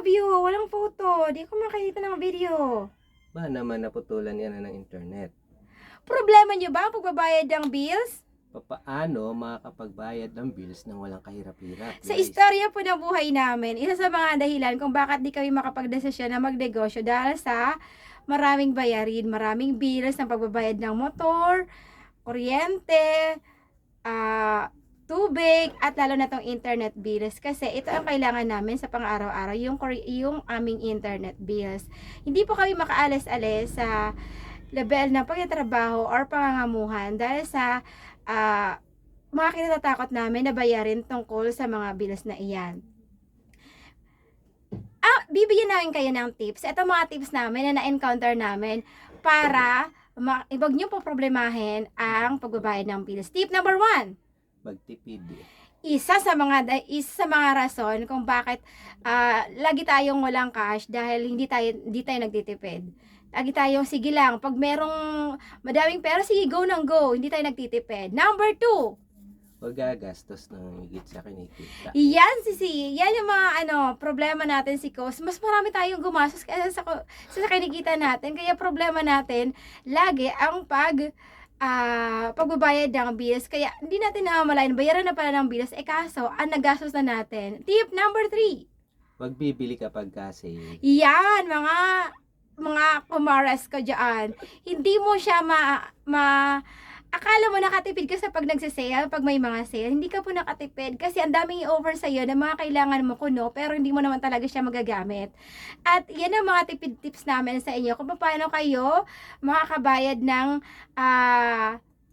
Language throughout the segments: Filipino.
view, walang photo. Di ko makikita ng video. Ba naman naputulan yan ng internet. Problema nyo ba ang pagbabayad ng bills? Paano makakapagbayad ng bills nang walang kahirap-hirap, Sa guys? istorya po ng buhay namin, isa sa mga dahilan kung bakit di kami makapagdesisyon na magnegosyo dahil sa maraming bayarin, maraming bills ng pagbabayad ng motor, kuryente, tubig, at lalo na tong internet bills. Kasi ito ang kailangan namin sa pang-araw-araw, yung aming internet bills. Hindi po kami makaalis-alis sa level ng pagtatrabaho or pangangamuhan dahil sa mga kinatatakot namin na bayarin tungkol sa mga bills na iyan. Bibigyan namin kayo ng tips. Ito mga tips namin na na-encounter namin para wag nyo po problemahin ang pagbabayad ng bills. Tip number 1. Magtipid. Isa sa mga rason kung bakit lagi tayong walang cash dahil hindi tayo nagtitipid. Lagi tayong sige lang, pag merong madaming pera, sige go nang go, hindi tayo nagtitipid. Number 2, Huwag gagastos ng higit sa kinikita. yan yung mga problema natin si Kos. Mas marami tayong gumastos kaysa sa kinikita natin. Kaya problema natin lagi ang pagbabayad ng bills. Kaya hindi natin namamalayan, bayaran na pala ng bills. Kaso, ang nagastos na natin. Tip number 3. Huwag bibili kapag kasi Yan, mga kumaras ko dyan. Hindi mo siya akala mo nakatipid ka sa pag nagsisale, pag may mga sale. Hindi ka po nakatipid kasi ang daming i-offer sa'yo na mga kailangan mo kuno, pero hindi mo naman talaga siya magagamit. At yan ang mga tipid tips namin sa inyo kung paano kayo makakabayad ng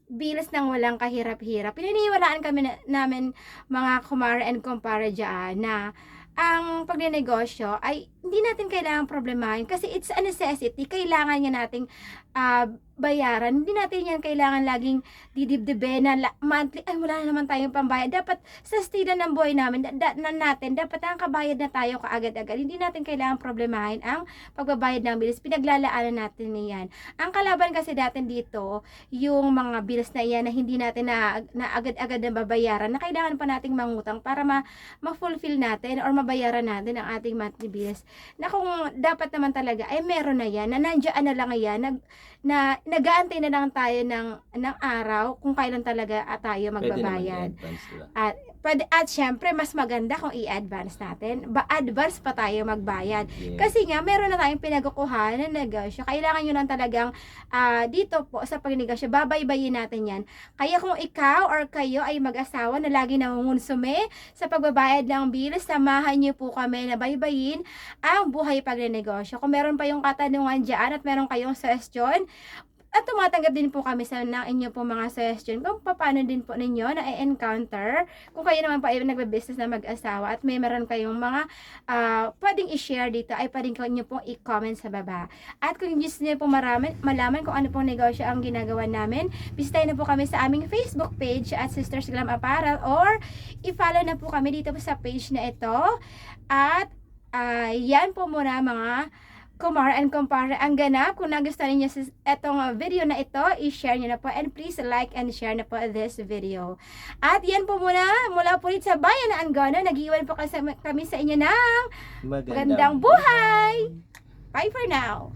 bills ng walang kahirap-hirap. Pininiwalaan kami namin mga kumare and kumpare dyan na ang pagnenegosyo ay hindi natin kailangang problemahin kasi it's a necessity. Kailangan niya nating bayaran. Hindi natin yan kailangan laging didibdibe na monthly, ay wala na naman tayong pambayad. Dapat sa estilo ng buhay namin, dapat ang kabayad na tayo kaagad-agad. Hindi natin kailangan problemahin ang pagbabayad ng bills. Pinaglalaanan natin niyan. Ang kalaban kasi natin dito, yung mga bills na yan na hindi natin na agad-agad na babayaran, na kailangan pa nating mangutang para ma-fulfill natin or mabayaran natin ang ating monthly bills. Na kung dapat naman talaga, ay meron na yan, na nandiyan na lang yan, na nag-aantay na lang tayo ng araw kung kailan talaga tayo magbabayad. At syempre, mas maganda kung i-advance natin. Advance pa tayo magbayad. Yeah. Kasi nga, meron na tayong pinagukuhan ng negosyo. Kailangan nyo lang talagang dito po sa pagnegosyo, babaybayin natin yan. Kaya kung ikaw or kayo ay mag-asawa na lagi nangungonsume sa pagbabayad ng bills, samahan nyo po kami na baybayin ang buhay pagnegosyo. Kung meron pa yung katanungan dyan at meron kayong suggestion, at tumatanggap din po kami ng inyo po mga suggestion kung paano din po ninyo na-encounter kung kayo naman po ay nagbe-business na mag-asawa at may meron kayong mga pwedeng i-share dito ay pwedeng nyo pong i-comment sa baba. At kung gusto nyo po malaman kung ano pong negosyo ang ginagawa namin, bisitahin na po kami sa aming Facebook page at Sisters Glam Apparel or i-follow na po kami dito po sa page na ito. At yan po muna mga kumare and kumpare ang ganap. Kung nagustuhan niyo itong video na ito, i-share niyo na po and please like and share na po this video. At yan po mula po rin sa bayan na Angono, nag-iwan po kami sa inyo ng magandang buhay. Bye for now.